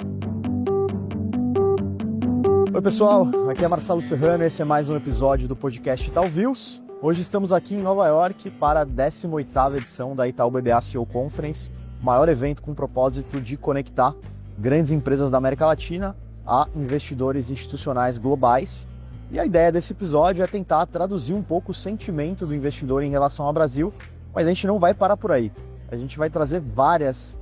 Oi pessoal, aqui é Marcelo Serrano, esse é mais um episódio do podcast Itaú Views. Hoje estamos aqui em Nova York para a 18ª edição da Itaú BBA CEO Conference, o maior evento com o propósito de conectar grandes empresas da América Latina a investidores institucionais globais. E a ideia desse episódio é tentar traduzir um pouco o sentimento do investidor em relação ao Brasil, mas a gente não vai parar por aí. A gente vai trazer várias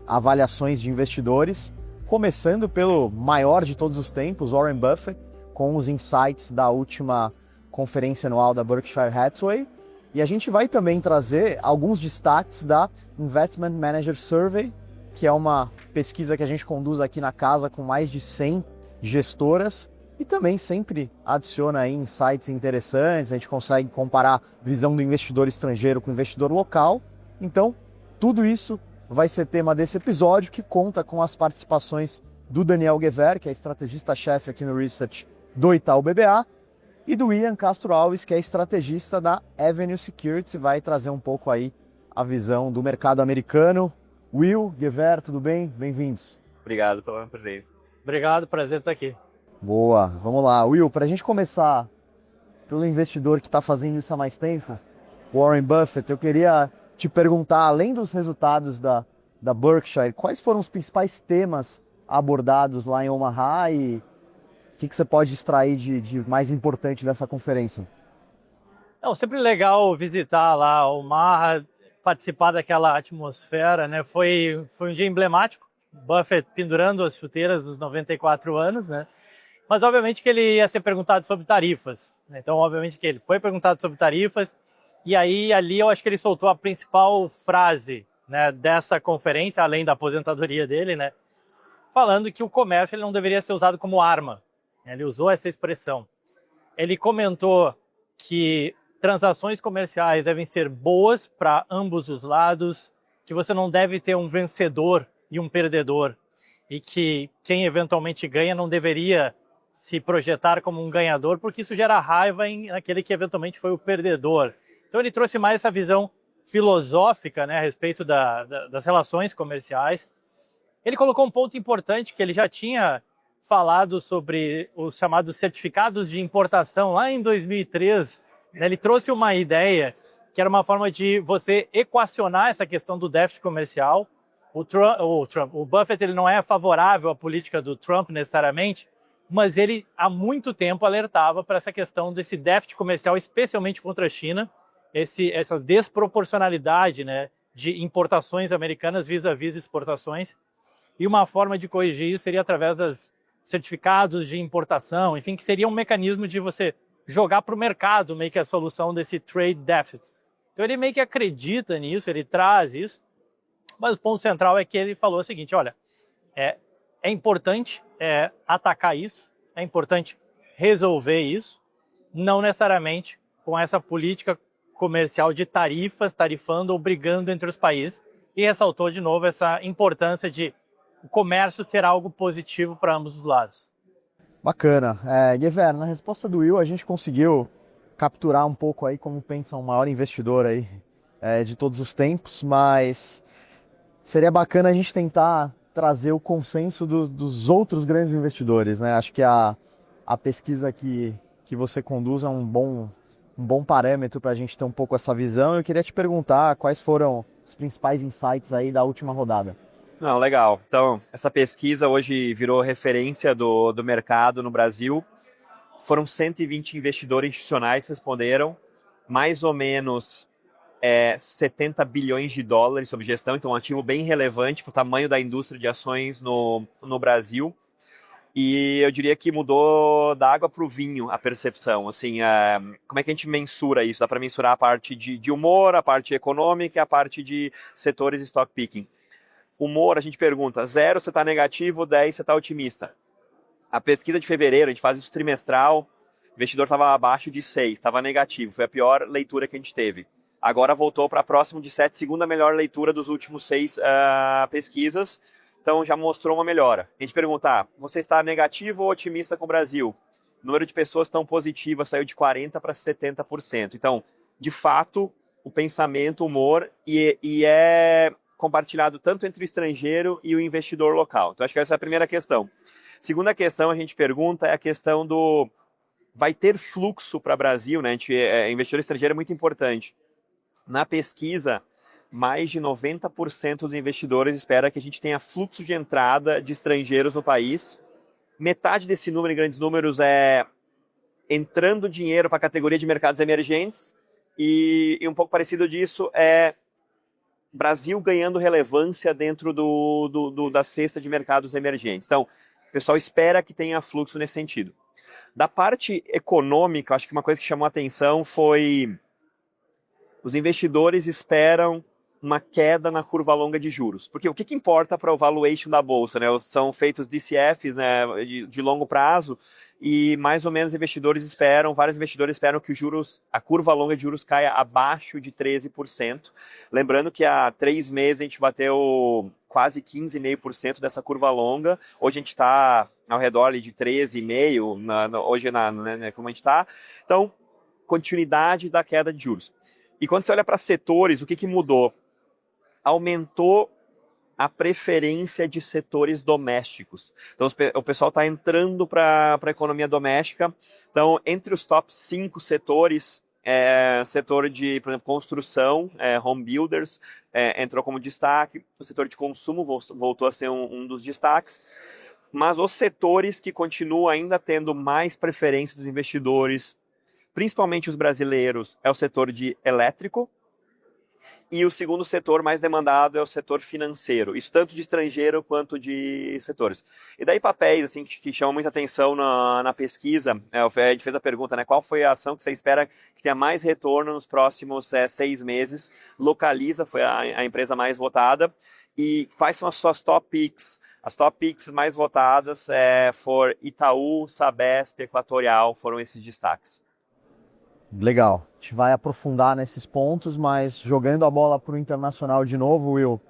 avaliações de investidores, começando pelo maior de todos os tempos, Warren Buffett, com os insights da última conferência anual da Berkshire Hathaway. E a gente vai também trazer alguns destaques da Investment Manager Survey, que é uma pesquisa que a gente conduz aqui na casa com mais de 100 gestoras e também sempre adiciona aí insights interessantes, a gente consegue comparar a visão do investidor estrangeiro com o investidor local. Então, tudo isso vai ser tema desse episódio, que conta com as participações do Daniel Gever, que é estrategista-chefe aqui no Research do Itaú BBA, e do Ian Castro Alves, que é estrategista da Avenue Securities, e vai trazer um pouco aí a visão do mercado americano. Will, Gever, tudo bem? Bem-vindos. Obrigado pela presença. Obrigado, prazer estar aqui. Boa, vamos lá. Will, para a gente começar pelo investidor que está fazendo isso há mais tempo, Warren Buffett, eu queria te perguntar, além dos resultados da Berkshire, quais foram os principais temas abordados lá em Omaha e o que você pode extrair de mais importante dessa conferência? Sempre legal visitar lá Omaha, participar daquela atmosfera, né? Foi um dia emblemático, Buffett pendurando as chuteiras dos 94 anos, né? Mas obviamente que ele ia ser perguntado sobre tarifas, né? Então obviamente que ele foi perguntado sobre tarifas. E aí, ali, eu acho que ele soltou a principal frase, né, dessa conferência, além da aposentadoria dele, né, falando que o comércio ele não deveria ser usado como arma. Ele usou essa expressão. Ele comentou que transações comerciais devem ser boas para ambos os lados, que você não deve ter um vencedor e um perdedor, e que quem eventualmente ganha não deveria se projetar como um ganhador, porque isso gera raiva naquele que eventualmente foi o perdedor. Então ele trouxe mais essa visão filosófica, né, a respeito das relações comerciais. Ele colocou um ponto importante que ele já tinha falado sobre os chamados certificados de importação lá em 2003. Ele trouxe uma ideia que era uma forma de você equacionar essa questão do déficit comercial. O Buffett ele não é favorável à política do Trump necessariamente, mas ele há muito tempo alertava para essa questão desse déficit comercial, especialmente contra a China, essa desproporcionalidade, né, de importações americanas vis-à-vis exportações. E uma forma de corrigir isso seria através dos certificados de importação, enfim, que seria um mecanismo de você jogar para o mercado meio que a solução desse trade deficit. Então ele meio que acredita nisso, ele traz isso, mas o ponto central é que ele falou o seguinte: olha, é importante atacar isso, é importante resolver isso, não necessariamente com essa política comercial de tarifas, tarifando ou brigando entre os países, e ressaltou de novo essa importância de o comércio ser algo positivo para ambos os lados. Bacana. Gever, na resposta do Will, a gente conseguiu capturar um pouco aí como pensa um maior investidor aí de todos os tempos, mas seria bacana a gente tentar trazer o consenso dos outros grandes investidores, né? Acho que a pesquisa que você conduz é um bom parâmetro para a gente ter um pouco essa visão. Eu queria te perguntar quais foram os principais insights aí da última rodada. Não, legal. Então, essa pesquisa hoje virou referência do mercado no Brasil. Foram 120 investidores institucionais que responderam, mais ou menos 70 bilhões de dólares sob gestão, então um ativo bem relevante para o tamanho da indústria de ações no Brasil. E eu diria que mudou da água para o vinho a percepção. Assim, como é que a gente mensura isso? Dá para mensurar a parte de humor, a parte econômica e a parte de setores stock picking. Humor, a gente pergunta, 0 você está negativo, 10 você está otimista. A pesquisa de fevereiro, a gente faz isso trimestral, o investidor estava abaixo de 6, estava negativo, foi a pior leitura que a gente teve. Agora voltou para próximo de 7, segunda melhor leitura dos últimos 6 pesquisas. Então já mostrou uma melhora. A gente perguntar, você está negativo ou otimista com o Brasil? O número de pessoas tão positivas saiu de 40% para 70%. Então, de fato, o pensamento, o humor, e é compartilhado tanto entre o estrangeiro e o investidor local. Então, acho que essa é a primeira questão. Segunda questão, a gente pergunta, é a questão do... Vai ter fluxo para o Brasil, né? Investidor estrangeiro é muito importante. Na pesquisa, mais de 90% dos investidores espera que a gente tenha fluxo de entrada de estrangeiros no país. Metade desse número, em grandes números, é entrando dinheiro para a categoria de mercados emergentes, e um pouco parecido disso é Brasil ganhando relevância dentro da cesta de mercados emergentes. Então, o pessoal espera que tenha fluxo nesse sentido. Da parte econômica, acho que uma coisa que chamou a atenção foi os investidores esperam uma queda na curva longa de juros. Porque o que importa para o valuation da Bolsa? Né? São feitos DCFs, né, de longo prazo, e mais ou menos vários investidores esperam que a curva longa de juros caia abaixo de 13%. Lembrando que há 3 meses a gente bateu quase 15,5% dessa curva longa. Hoje a gente está ao redor ali de 13,5%, hoje como a gente está. Então, continuidade da queda de juros. E quando você olha para setores, o que mudou? Aumentou a preferência de setores domésticos. Então, o pessoal está entrando para a economia doméstica. Então, entre os top 5 setores, setor de, por exemplo, construção, home builders, entrou como destaque. O setor de consumo voltou a ser um dos destaques. Mas os setores que continuam ainda tendo mais preferência dos investidores, principalmente os brasileiros, é o setor de elétrico, e o segundo setor mais demandado é o setor financeiro, isso tanto de estrangeiro quanto de setores. E daí papéis assim, que chamam muita atenção na pesquisa, a gente fez a pergunta, né, qual foi a ação que você espera que tenha mais retorno nos próximos 6 meses? Localiza foi a empresa mais votada, e quais são as suas top picks? As top picks mais votadas foram Itaú, Sabesp, Equatorial, foram esses destaques. Legal, a gente vai aprofundar nesses pontos, mas jogando a bola para o internacional de novo, Will,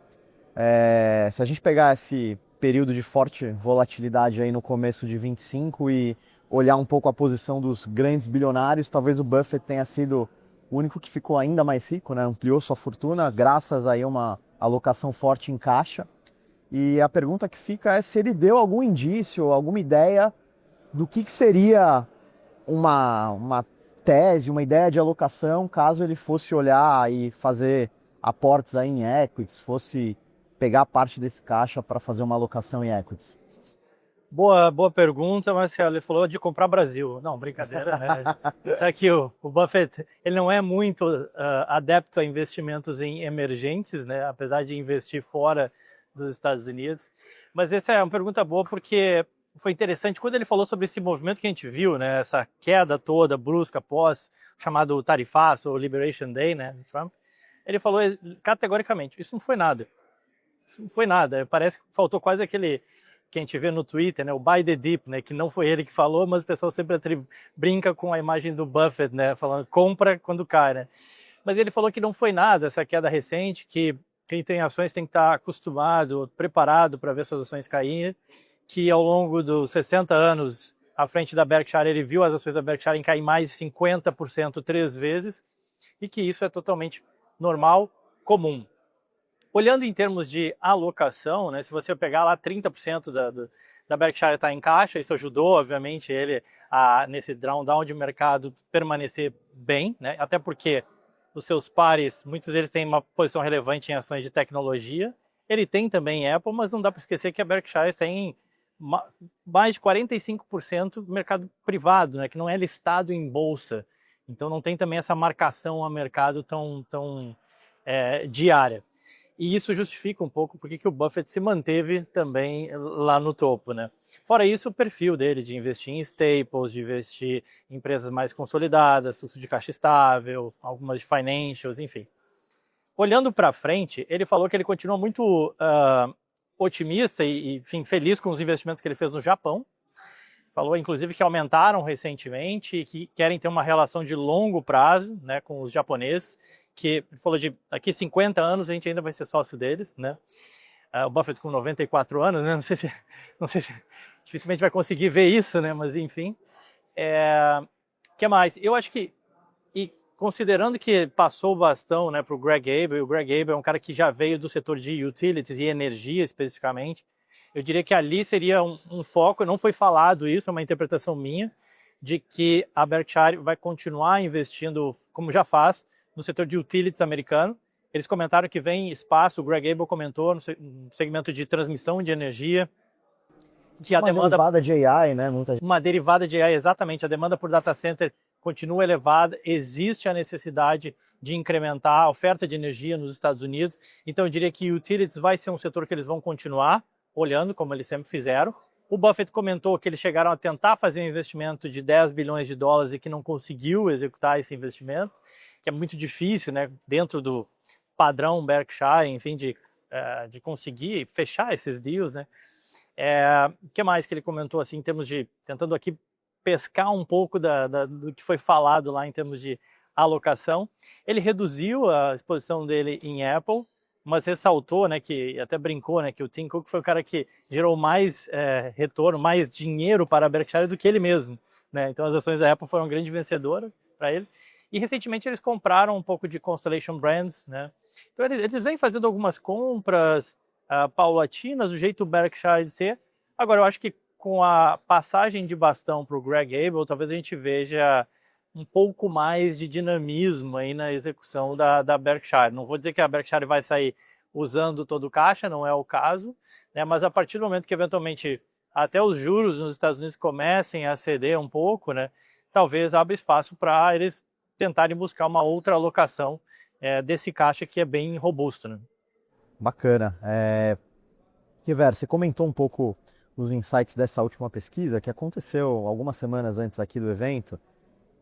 se a gente pegar esse período de forte volatilidade aí no começo de 25 e olhar um pouco a posição dos grandes bilionários, talvez o Buffett tenha sido o único que ficou ainda mais rico, né? Ampliou sua fortuna graças a uma alocação forte em caixa. E a pergunta que fica é se ele deu algum indício, alguma ideia do que seria uma tese, uma ideia de alocação, caso ele fosse olhar e fazer aportes aí em equities, fosse pegar parte desse caixa para fazer uma alocação em equities. Boa pergunta, Marcelo. Ele falou de comprar Brasil. Não, brincadeira, né? Sabe que o Buffett, ele não é muito adepto a investimentos em emergentes, né? Apesar de investir fora dos Estados Unidos. Mas essa é uma pergunta boa porque foi interessante quando ele falou sobre esse movimento que a gente viu, né? Essa queda toda brusca após o chamado tarifaço, ou Liberation Day, né, de Trump. Ele falou categoricamente, isso não foi nada. Isso não foi nada. Parece que faltou quase aquele que a gente vê no Twitter, né, o buy the dip, né, que não foi ele que falou, mas o pessoal sempre brinca com a imagem do Buffett, né, falando compra quando cai, né. Mas ele falou que não foi nada essa queda recente, que quem tem ações tem que estar acostumado, preparado para ver suas ações caírem, que ao longo dos 60 anos à frente da Berkshire, ele viu as ações da Berkshire cair mais de 50% 3 vezes, e que isso é totalmente normal, comum. Olhando em termos de alocação, né, se você pegar lá 30% da Berkshire está em caixa, isso ajudou, obviamente, ele nesse drawdown de mercado permanecer bem, né, até porque os seus pares, muitos deles têm uma posição relevante em ações de tecnologia. Ele tem também Apple, mas não dá para esquecer que a Berkshire tem mais de 45% do mercado privado, né, que não é listado em bolsa. Então não tem também essa marcação a mercado tão diária. E isso justifica um pouco porque que o Buffett se manteve também lá no topo, né? Fora isso, o perfil dele de investir em staples, de investir em empresas mais consolidadas, fluxo de caixa estável, algumas de financials, enfim. Olhando para frente, ele falou que ele continua muito otimista e enfim, feliz com os investimentos que ele fez no Japão. Falou, inclusive, que aumentaram recentemente e que querem ter uma relação de longo prazo, né, com os japoneses, que ele falou de daqui 50 anos a gente ainda vai ser sócio deles, né? O Buffett com 94 anos, né? Não sei se dificilmente vai conseguir ver isso, né? Mas enfim. Que mais? Eu acho que, e considerando que passou o bastão, né, para o Greg Abel, e o Greg Abel é um cara que já veio do setor de utilities e energia especificamente, eu diria que ali seria um foco, não foi falado isso, é uma interpretação minha, de que a Berkshire vai continuar investindo, como já faz, no setor de utilities americano. Eles comentaram que vem espaço, o Greg Abel comentou, no segmento de transmissão de energia, que a demanda... Uma derivada de AI, né? Uma derivada de AI, exatamente. A demanda por data center continua elevada, existe a necessidade de incrementar a oferta de energia nos Estados Unidos. Então, eu diria que utilities vai ser um setor que eles vão continuar olhando, como eles sempre fizeram. O Buffett comentou que eles chegaram a tentar fazer um investimento de 10 bilhões de dólares e que não conseguiu executar esse investimento, que é muito difícil, né, dentro do padrão Berkshire, enfim, de conseguir fechar esses deals, né? O que mais que ele comentou, assim, em termos de, tentando aqui pescar um pouco do que foi falado lá em termos de alocação. Ele reduziu a exposição dele em Apple, mas ressaltou, né, que até brincou, né, que o Tim Cook foi o cara que gerou mais retorno, mais dinheiro para a Berkshire do que ele mesmo, né? Então as ações da Apple foram uma grande vencedora para eles. E recentemente eles compraram um pouco de Constellation Brands, né? Então eles vêm fazendo algumas compras paulatinas, do jeito Berkshire de ser. Agora, eu acho que com a passagem de bastão para o Greg Abel, talvez a gente veja um pouco mais de dinamismo aí na execução da Berkshire. Não vou dizer que a Berkshire vai sair usando todo o caixa, não é o caso, né? Mas a partir do momento que eventualmente até os juros nos Estados Unidos comecem a ceder um pouco, né, talvez abra espaço para eles tentarem buscar uma outra alocação desse caixa que é bem robusto, né? Bacana. River, você comentou um pouco os insights dessa última pesquisa que aconteceu algumas semanas antes aqui do evento.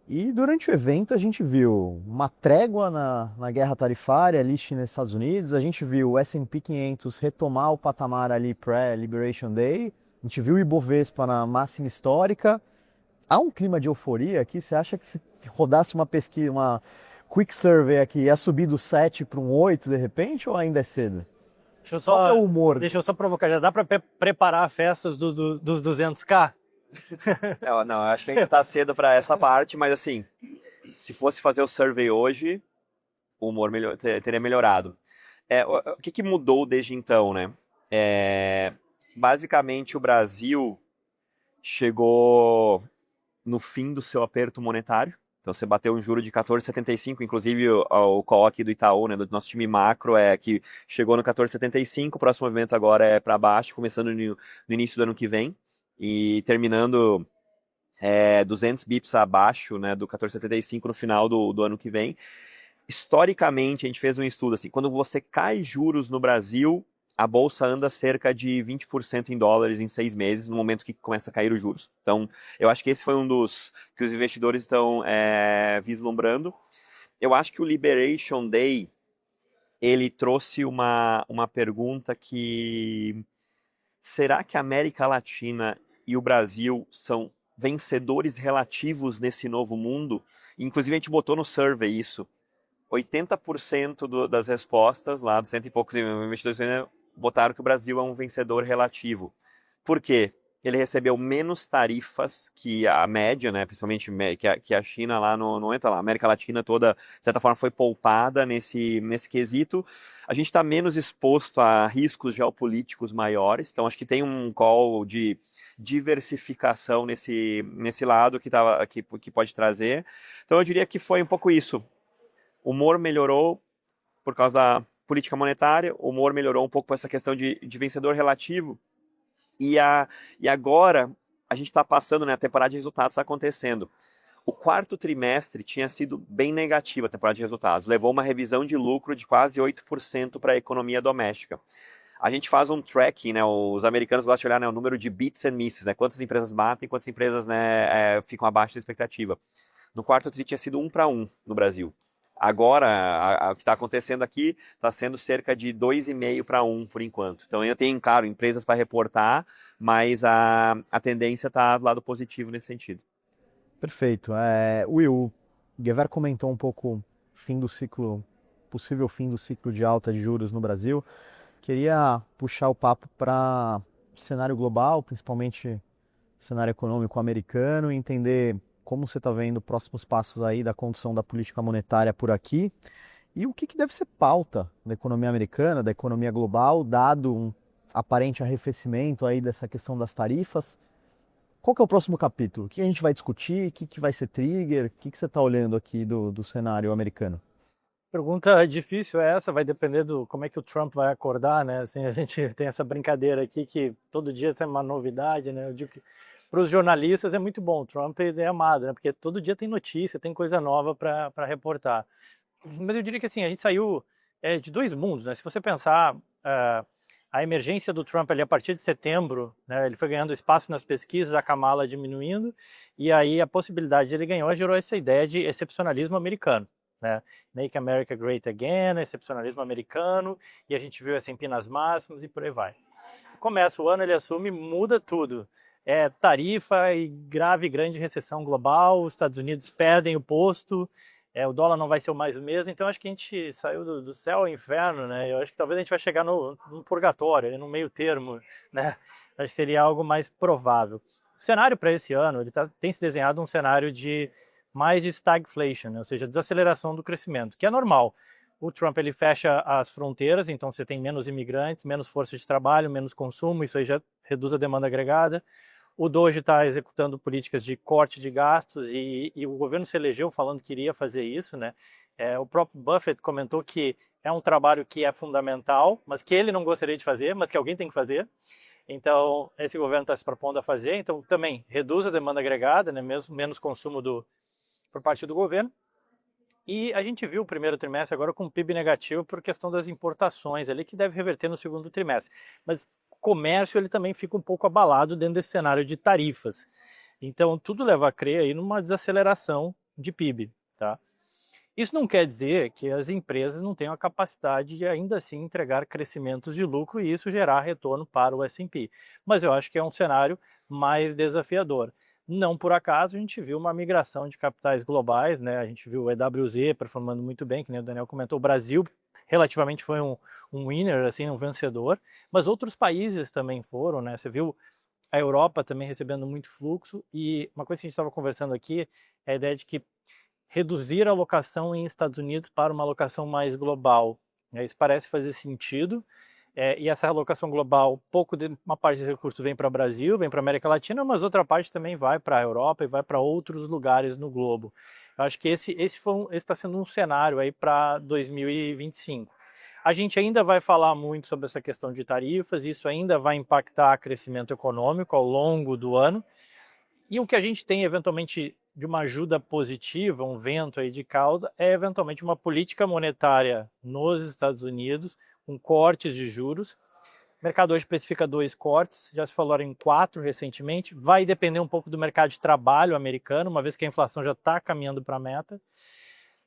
E durante o evento a gente viu uma trégua na guerra tarifária ali nos Estados Unidos, a gente viu o S&P 500 retomar o patamar ali pré-Liberation Day, a gente viu o Ibovespa na máxima histórica. Há um clima de euforia aqui? Você acha que se rodasse uma pesquisa, uma quick survey aqui, ia subir do 7 para um 8 de repente ou ainda é cedo? Qual é o humor? Deixa eu só provocar, já dá para preparar festas dos 200K? Não, acho que ainda tá cedo para essa parte, mas assim, se fosse fazer o survey hoje, o humor teria melhorado. O que mudou desde então, né? Basicamente, o Brasil chegou no fim do seu aperto monetário. Então, você bateu um juro de 14,75, inclusive o call aqui do Itaú, né, do nosso time macro, que chegou no 14,75, o próximo movimento agora é para baixo, começando no início do ano que vem, e terminando 200 bips abaixo, né, do 14,75 no final do ano que vem. Historicamente, a gente fez um estudo assim, quando você cai juros no Brasil, a bolsa anda cerca de 20% em dólares em 6 meses, no momento que começa a cair os juros. Então, eu acho que esse foi um dos que os investidores estão vislumbrando. Eu acho que o Liberation Day, ele trouxe uma pergunta que... Será que a América Latina e o Brasil são vencedores relativos nesse novo mundo? Inclusive, a gente botou no survey isso. 80% das respostas, lá dos 100 e poucos investidores, botaram que o Brasil é um vencedor relativo. Por quê? Ele recebeu menos tarifas que a média, né, principalmente que a China lá não entra lá. A América Latina toda, de certa forma, foi poupada nesse quesito. A gente está menos exposto a riscos geopolíticos maiores, então acho que tem um call de diversificação nesse lado que pode trazer. Então eu diria que foi um pouco isso. O humor melhorou por causa da política monetária, o humor melhorou um pouco por essa questão de vencedor relativo. E agora a gente está passando, né, a temporada de resultados está acontecendo. O quarto trimestre tinha sido bem negativo a temporada de resultados, levou uma revisão de lucro de quase 8% para a economia doméstica. A gente faz um tracking, né, os americanos gostam de olhar, né, o número de beats and misses, né, quantas empresas batem, quantas empresas, né, ficam abaixo da expectativa. No quarto tri tinha sido 1 para 1 no Brasil. Agora, o que está acontecendo aqui está sendo cerca de 2,5 para 1 por enquanto. Então ainda tem, claro, empresas para reportar, mas a tendência está do lado positivo nesse sentido. Perfeito. Will, o Gever comentou um pouco possível fim do ciclo de alta de juros no Brasil. Queria puxar o papo para cenário global, principalmente cenário econômico americano, e entender como você está vendo os próximos passos aí da condução da política monetária por aqui e o que deve ser pauta da economia americana, da economia global, dado um aparente arrefecimento aí dessa questão das tarifas. Qual que é o próximo capítulo? O que a gente vai discutir? O que vai ser trigger? O que você está olhando aqui do cenário americano? Pergunta difícil é essa, vai depender do como é que o Trump vai acordar, né? Assim, a gente tem essa brincadeira aqui que todo dia tem uma novidade, né? Eu digo que para os jornalistas é muito bom, o Trump é amado, né? Porque todo dia tem notícia, tem coisa nova para reportar. Mas eu diria que assim, a gente saiu de dois mundos, né? Se você pensar a emergência do Trump ali a partir de setembro, né? Ele foi ganhando espaço nas pesquisas, a Kamala diminuindo, e aí a possibilidade de ele ganhar gerou essa ideia de excepcionalismo americano. Né? Make America Great Again, excepcionalismo americano, e a gente viu S&P nas máximas e por aí vai. Começa o ano, ele assume, muda tudo. Tarifa e grande recessão global, os Estados Unidos perdem o posto, o dólar não vai ser mais o mesmo, então acho que a gente saiu do céu ao inferno, né? Eu acho que talvez a gente vai chegar no purgatório, no meio termo, né? Acho que seria algo mais provável. O cenário para esse ano, tem se desenhado um cenário mais de stagflation, né? Ou seja, desaceleração do crescimento, que é normal. O Trump ele fecha as fronteiras, então você tem menos imigrantes, menos força de trabalho, menos consumo, isso aí já reduz a demanda agregada. O Doge está executando políticas de corte de gastos e o governo se elegeu falando que iria fazer isso, né? O próprio Buffett comentou que é um trabalho que é fundamental, mas que ele não gostaria de fazer, mas que alguém tem que fazer. Então, esse governo está se propondo a fazer. Então, também reduz a demanda agregada, né? Mesmo menos consumo por parte do governo. E a gente viu o primeiro trimestre agora com PIB negativo por questão das importações ali, que deve reverter no segundo trimestre. Mas o comércio ele também fica um pouco abalado dentro desse cenário de tarifas. Então, tudo leva a crer aí numa desaceleração de PIB, tá? Isso não quer dizer que as empresas não tenham a capacidade de ainda assim entregar crescimentos de lucro e isso gerar retorno para o S&P. Mas eu acho que é um cenário mais desafiador. Não por acaso a gente viu uma migração de capitais globais, né? A gente viu o EWZ performando muito bem, que nem o Daniel comentou, o Brasil relativamente foi um winner, assim, um vencedor, mas outros países também foram, né? Você viu a Europa também recebendo muito fluxo e uma coisa que a gente estava conversando aqui é a ideia de que reduzir a alocação em Estados Unidos para uma alocação mais global. Isso parece fazer sentido. E essa alocação global, uma parte dos recursos vem para o Brasil, vem para a América Latina, mas outra parte também vai para a Europa e vai para outros lugares no globo. Eu acho que esse está sendo um cenário aí para 2025. A gente ainda vai falar muito sobre essa questão de tarifas, isso ainda vai impactar o crescimento econômico ao longo do ano. E o que a gente tem eventualmente de uma ajuda positiva, um vento aí de cauda, é eventualmente uma política monetária nos Estados Unidos, com cortes de juros. O mercado hoje especifica 2 cortes, já se falou em 4 recentemente. Vai depender um pouco do mercado de trabalho americano, uma vez que a inflação já está caminhando para a meta.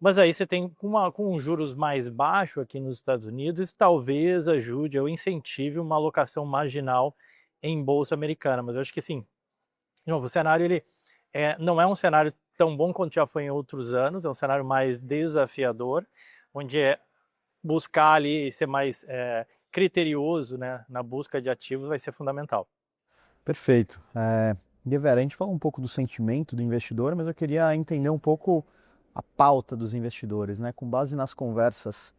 Mas aí você tem, com juros mais baixos aqui nos Estados Unidos, isso talvez ajude ou incentive uma alocação marginal em bolsa americana. Mas eu acho que sim, de novo, o cenário ele não é um cenário tão bom quanto já foi em outros anos, é um cenário mais desafiador, onde buscar ali ser mais criterioso, né, na busca de ativos vai ser fundamental. Perfeito. Guevara, a gente falou um pouco do sentimento do investidor, mas eu queria entender um pouco a pauta dos investidores, né? Com base nas conversas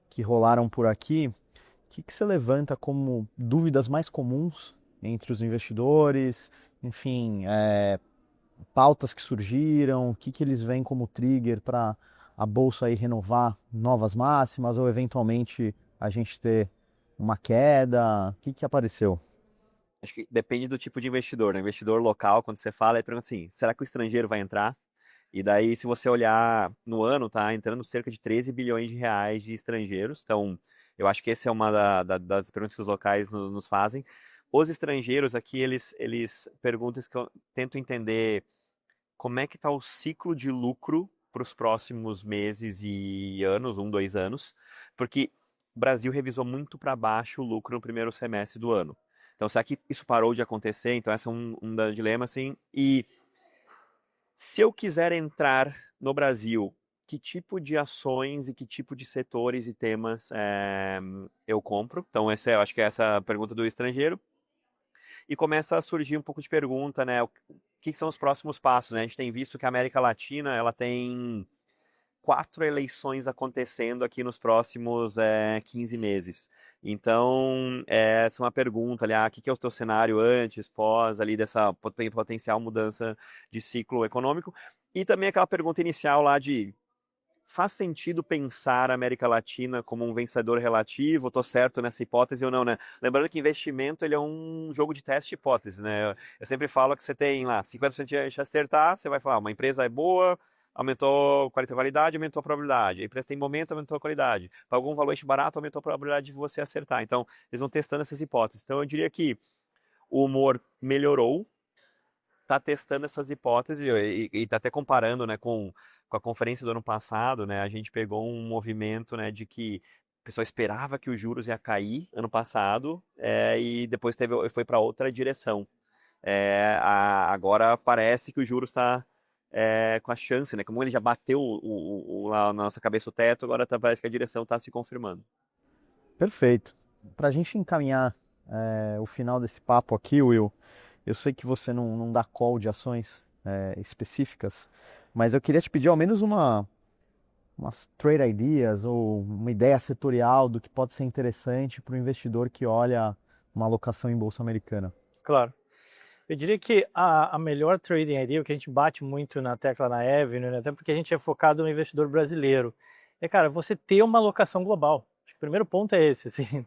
que rolaram por aqui, o que você levanta como dúvidas mais comuns entre os investidores? Enfim, pautas que surgiram, o que eles veem como trigger para a bolsa aí renovar novas máximas ou eventualmente a gente ter uma queda? O que apareceu? Acho que depende do tipo de investidor, né? Investidor local, quando você fala, ele pergunta assim, será que o estrangeiro vai entrar? E daí, se você olhar no ano, tá entrando cerca de 13 bilhões de reais de estrangeiros. Então, eu acho que essa é uma das perguntas que os locais nos fazem. Os estrangeiros aqui, eles perguntam que eu tento entender como é que está o ciclo de lucro para os próximos meses e anos, 2 anos, porque o Brasil revisou muito para baixo o lucro no primeiro semestre do ano. Então, será que isso parou de acontecer? Então, esse é um dilema, assim. E se eu quiser entrar no Brasil, que tipo de ações e que tipo de setores e temas eu compro? Então, eu acho que é essa a pergunta do estrangeiro. e começa a surgir um pouco de pergunta, né? O que são os próximos passos, né? A gente tem visto que a América Latina, ela tem 4 eleições acontecendo aqui nos próximos 15 meses. Então, essa é uma pergunta ali, o que é o teu cenário antes, pós, ali dessa potencial mudança de ciclo econômico? E também aquela pergunta inicial lá de, faz sentido pensar a América Latina como um vencedor relativo? Estou certo nessa hipótese ou não, né? Lembrando que investimento ele é um jogo de teste de hipótese, né? Eu sempre falo que você tem lá 50% de chance de acertar, você vai falar, uma empresa é boa, aumentou a qualidade, aumentou a probabilidade. A empresa tem momento, aumentou a qualidade. Pagou um valuation barato, aumentou a probabilidade de você acertar. Então, eles vão testando essas hipóteses. Então, eu diria que o humor melhorou, está testando essas hipóteses e está até comparando, né, com a conferência do ano passado, né, a gente pegou um movimento, né, de que o pessoal esperava que os juros ia cair ano passado e depois foi para outra direção. Agora parece que o juros está com a chance, né, como ele já bateu lá na nossa cabeça o teto, agora parece que a direção está se confirmando. Perfeito. Para a gente encaminhar o final desse papo aqui, Will, eu sei que você não dá call de ações específicas, mas eu queria te pedir ao menos umas trade ideas ou uma ideia setorial do que pode ser interessante para o investidor que olha uma alocação em bolsa americana. Claro. Eu diria que a melhor trading idea, o que a gente bate muito na tecla na Avenue, né, até porque a gente é focado no investidor brasileiro, cara, você ter uma alocação global. Acho que o primeiro ponto é esse, assim.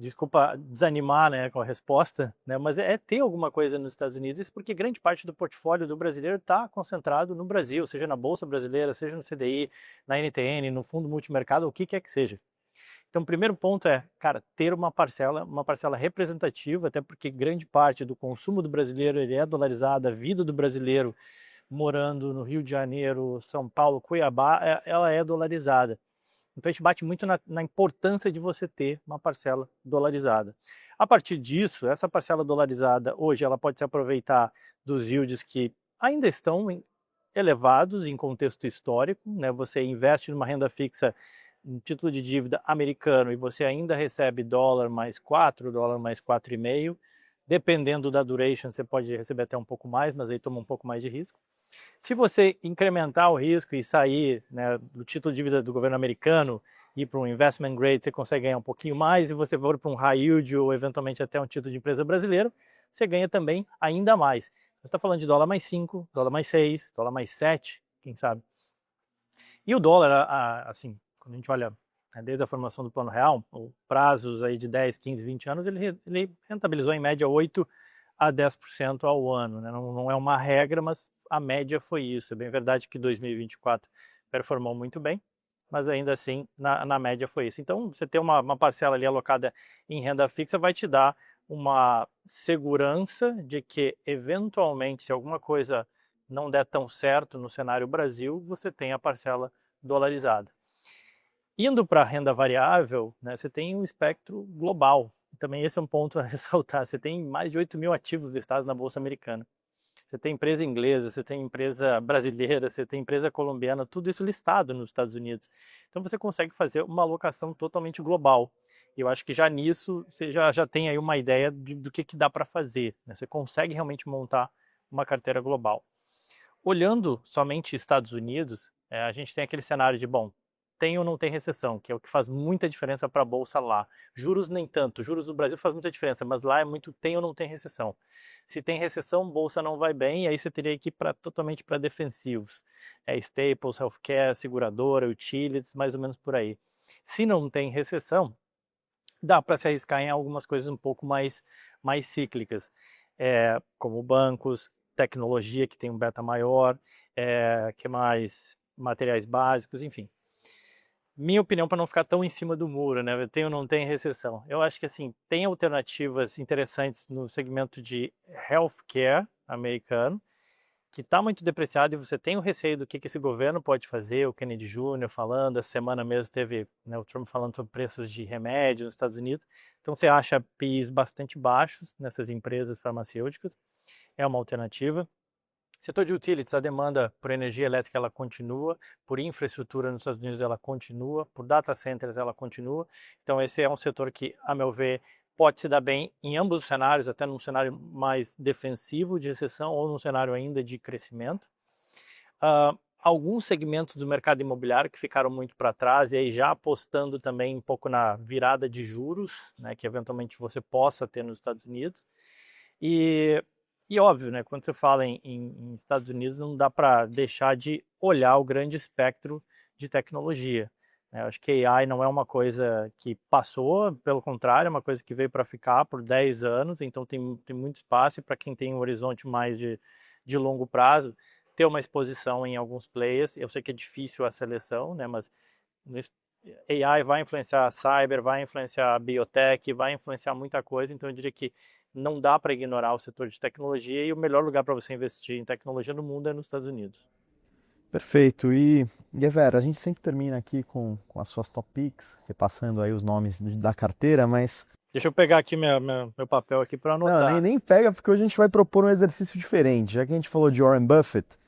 Desculpa desanimar, né, com a resposta, né, mas é ter alguma coisa nos Estados Unidos, isso porque grande parte do portfólio do brasileiro está concentrado no Brasil, seja na Bolsa Brasileira, seja no CDI, na NTN, no fundo multimercado, o que quer que seja. Então, o primeiro ponto é, cara, ter uma parcela representativa, até porque grande parte do consumo do brasileiro ele é dolarizado, a vida do brasileiro morando no Rio de Janeiro, São Paulo, Cuiabá, ela é dolarizada. Então a gente bate muito na importância de você ter uma parcela dolarizada. A partir disso, essa parcela dolarizada, hoje, ela pode se aproveitar dos yields que ainda estão elevados em contexto histórico, né? Você investe numa renda fixa, um título de dívida americano, e você ainda recebe dólar mais 4, dólar mais 4,5. Dependendo da duration, você pode receber até um pouco mais, mas aí toma um pouco mais de risco. Se você incrementar o risco e sair, né, do título de dívida do governo americano e ir para um investment grade, você consegue ganhar um pouquinho mais. E você for para um high yield ou eventualmente até um título de empresa brasileiro, você ganha também ainda mais. Você está falando de dólar mais 5, dólar mais 6, dólar mais 7, quem sabe. E o dólar, assim, quando a gente olha, né, desde a formação do Plano Real, prazos aí de 10, 15, 20 anos, ele rentabilizou em média 8 a 10% ao ano, né? Não é uma regra, mas a média foi isso. É bem verdade que 2024 performou muito bem, mas ainda assim, na média foi isso. Então, você ter uma parcela ali alocada em renda fixa vai te dar uma segurança de que, eventualmente, se alguma coisa não der tão certo no cenário Brasil, você tem a parcela dolarizada. Indo para a renda variável, né, você tem um espectro global. Também esse é um ponto a ressaltar. Você tem mais de 8 mil ativos listados na Bolsa Americana. Você tem empresa inglesa, você tem empresa brasileira, você tem empresa colombiana, tudo isso listado nos Estados Unidos. Então você consegue fazer uma alocação totalmente global. E eu acho que já nisso você já tem aí uma ideia do que dá para fazer, né? Você consegue realmente montar uma carteira global. Olhando somente Estados Unidos, a gente tem aquele cenário de, bom, tem ou não tem recessão, que é o que faz muita diferença para a Bolsa lá. Juros nem tanto, juros do Brasil faz muita diferença, mas lá é muito tem ou não tem recessão. Se tem recessão, Bolsa não vai bem, e aí você teria que ir totalmente para defensivos. Staples, Healthcare, seguradora, utilities, mais ou menos por aí. Se não tem recessão, dá para se arriscar em algumas coisas um pouco mais cíclicas, como bancos, tecnologia, que tem um beta maior, que mais? Materiais básicos, enfim. Minha opinião, para não ficar tão em cima do muro, né? Tem ou não tem recessão? Eu acho que assim, tem alternativas interessantes no segmento de healthcare americano, que está muito depreciado e você tem o receio do que esse governo pode fazer, o Kennedy Jr. falando, essa semana mesmo teve, né, o Trump falando sobre preços de remédio nos Estados Unidos. Então você acha PIs bastante baixos nessas empresas farmacêuticas, é uma alternativa. Setor de utilities, a demanda por energia elétrica ela continua, por infraestrutura nos Estados Unidos ela continua, por data centers ela continua. Então esse é um setor que, a meu ver, pode se dar bem em ambos os cenários, até num cenário mais defensivo de recessão ou num cenário ainda de crescimento. Alguns segmentos do mercado imobiliário que ficaram muito para trás e aí já apostando também um pouco na virada de juros, né, que eventualmente você possa ter nos Estados Unidos. E óbvio, né, quando você fala em Estados Unidos, não dá para deixar de olhar o grande espectro de tecnologia. Eu acho que AI não é uma coisa que passou, pelo contrário, é uma coisa que veio para ficar por 10 anos, então tem muito espaço para quem tem um horizonte mais de longo prazo, ter uma exposição em alguns players. Eu sei que é difícil a seleção, né, mas AI vai influenciar a cyber, vai influenciar a biotech, vai influenciar muita coisa, então eu diria que não dá para ignorar o setor de tecnologia e o melhor lugar para você investir em tecnologia no mundo é nos Estados Unidos. Perfeito. E Guevara, a gente sempre termina aqui com as suas top picks, repassando aí os nomes da carteira, mas... Deixa eu pegar aqui meu papel aqui para anotar. Não, nem pega, porque hoje a gente vai propor um exercício diferente. Já que a gente falou de Warren Buffett,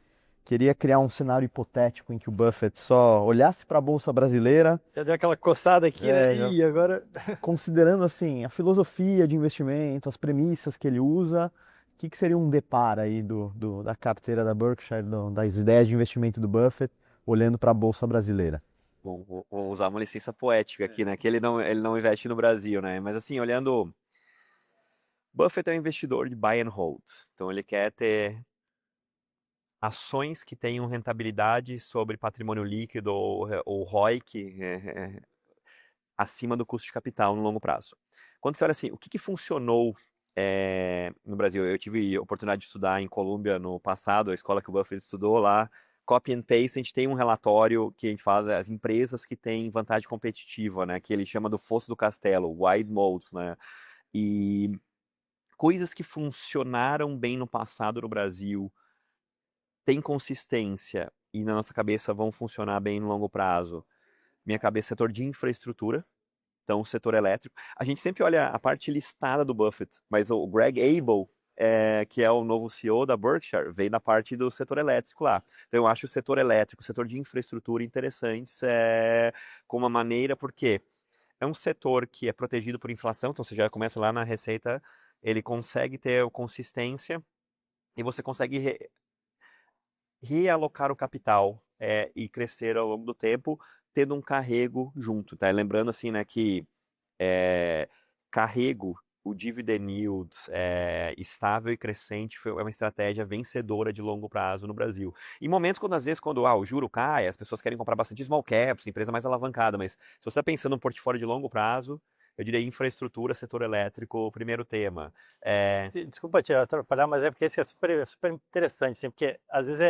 queria criar um cenário hipotético em que o Buffett só olhasse para a Bolsa Brasileira. Já deu aquela coçada aqui, né? E agora... Considerando, assim, a filosofia de investimento, as premissas que ele usa, o que seria um deparo aí da carteira da Berkshire, das ideias de investimento do Buffett, olhando para a Bolsa Brasileira? Bom, vou usar uma licença poética aqui, né? Que ele não investe no Brasil, né? Mas assim, olhando... Buffett é um investidor de buy and hold. Então ele quer ter ações que tenham rentabilidade sobre patrimônio líquido ou ROIC acima do custo de capital no longo prazo. Quando você olha assim, o que funcionou no Brasil? Eu tive a oportunidade de estudar em Colômbia no passado, a escola que o Buffett estudou lá, copy and paste, a gente tem um relatório que a gente faz as empresas que têm vantagem competitiva, né, que ele chama do fosso do castelo, wide moats, né, e coisas que funcionaram bem no passado no Brasil, têm consistência e na nossa cabeça vão funcionar bem no longo prazo. Minha cabeça é setor de infraestrutura, então o setor elétrico. A gente sempre olha a parte listada do Buffett, mas o Greg Abel, que é o novo CEO da Berkshire, veio da parte do setor elétrico lá. Então eu acho o setor elétrico, o setor de infraestrutura interessantes com uma maneira, porque é um setor que é protegido por inflação, então você já começa lá na receita, ele consegue ter consistência e você consegue realocar o capital e crescer ao longo do tempo, tendo um carrego junto, tá? Lembrando assim, né, que carrego, o dividend yield estável e crescente é uma estratégia vencedora de longo prazo no Brasil. Em momentos quando, às vezes, quando o juro cai, as pessoas querem comprar bastante small caps, empresa mais alavancada, mas se você está pensando em um portfólio de longo prazo, eu diria infraestrutura, setor elétrico, o primeiro tema. Desculpa te atrapalhar, mas é porque esse é super interessante, assim, porque às vezes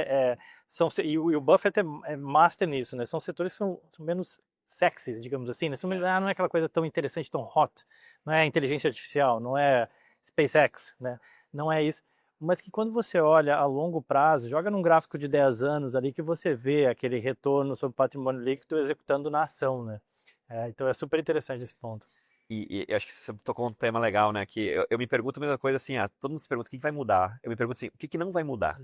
e o Buffett é master nisso, né? São setores que são menos sexys, digamos assim, né? Não é aquela coisa tão interessante, tão hot, não é inteligência artificial, não é SpaceX, né? Não é isso. Mas que quando você olha a longo prazo, joga num gráfico de 10 anos ali que você vê aquele retorno sobre patrimônio líquido executando na ação, né? Então é super interessante esse ponto. E eu acho que você tocou um tema legal, né? Que eu me pergunto a mesma coisa assim, todo mundo se pergunta o que vai mudar. Eu me pergunto assim, o que não vai mudar?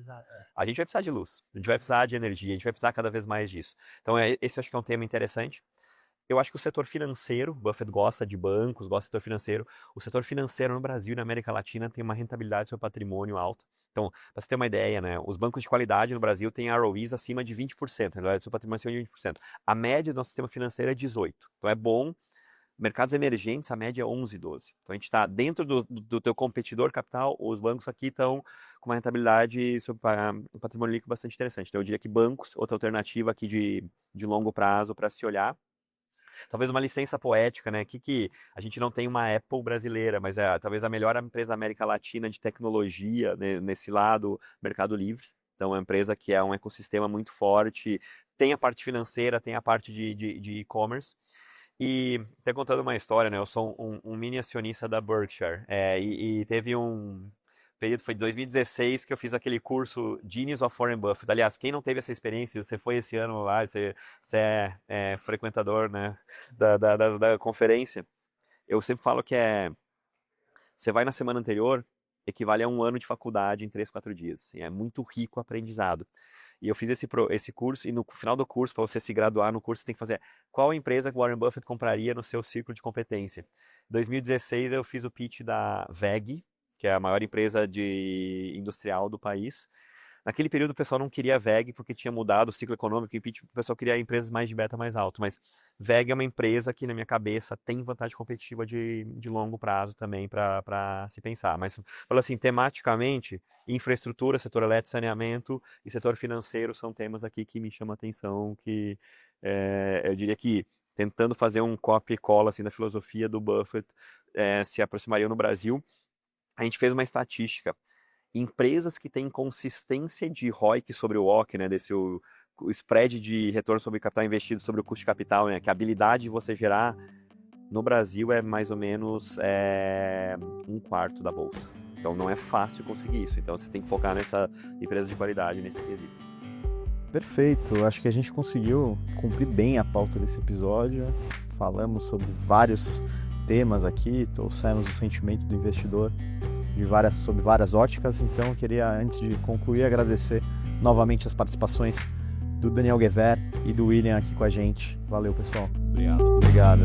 A gente vai precisar de luz, a gente vai precisar de energia, a gente vai precisar cada vez mais disso. Então, esse eu acho que é um tema interessante. Eu acho que o setor financeiro, Buffett gosta de bancos, gosta do setor financeiro. O setor financeiro no Brasil e na América Latina tem uma rentabilidade sobre patrimônio alta. Então, para você ter uma ideia, né, os bancos de qualidade no Brasil têm ROEs acima de 20%, rentabilidade sobre patrimônio acima de 20%. A média do nosso sistema financeiro é 18%. Então, é bom. Mercados emergentes, a média é 11, 12. Então, a gente está dentro do teu competidor capital, os bancos aqui estão com uma rentabilidade sobre um patrimônio líquido bastante interessante. Então, eu diria que bancos, outra alternativa aqui de longo prazo para se olhar. Talvez uma licença poética, né? Que a gente não tem uma Apple brasileira, mas talvez a melhor empresa da América Latina de tecnologia, né, nesse lado, Mercado Livre. Então, é uma empresa que é um ecossistema muito forte, tem a parte financeira, tem a parte de e-commerce. E até contando uma história, né? Eu sou um mini acionista da Berkshire. E teve um período, foi 2016, que eu fiz aquele curso Genius of Warren Buffett. Aliás, quem não teve essa experiência, você foi esse ano lá, você é frequentador, né, da conferência. Eu sempre falo que você vai na semana anterior, equivale a um ano de faculdade em 3, 4 dias. Assim, é muito rico o aprendizado. E eu fiz esse curso, e no final do curso, para você se graduar no curso, você tem que fazer qual empresa que o Warren Buffett compraria no seu círculo de competência. Em 2016, eu fiz o pitch da WEG, que é a maior empresa industrial do país. Naquele período o pessoal não queria WEG porque tinha mudado o ciclo econômico e o pessoal queria empresas mais de beta mais alto, mas WEG é uma empresa que na minha cabeça tem vantagem competitiva de longo prazo também para se pensar. Mas falando assim, tematicamente, infraestrutura, setor elétrico, saneamento e setor financeiro são temas aqui que me chamam a atenção, que eu diria que tentando fazer um copy e cola assim, da filosofia do Buffett se aproximariam no Brasil. A gente fez uma estatística. Empresas que têm consistência de ROIC sobre o WOC, né, o spread de retorno sobre capital investido sobre o custo de capital, né, que a habilidade de você gerar no Brasil é mais ou menos 1/4 da bolsa. Então não é fácil conseguir isso. Então você tem que focar nessa empresa de qualidade, nesse quesito. Perfeito, acho que a gente conseguiu cumprir bem a pauta desse episódio. Falamos sobre vários temas aqui, trouxemos o sentimento do investidor sobre várias óticas, então eu queria, antes de concluir, agradecer novamente as participações do Daniel Gever e do William aqui com a gente. Valeu, pessoal. Obrigado. Obrigado.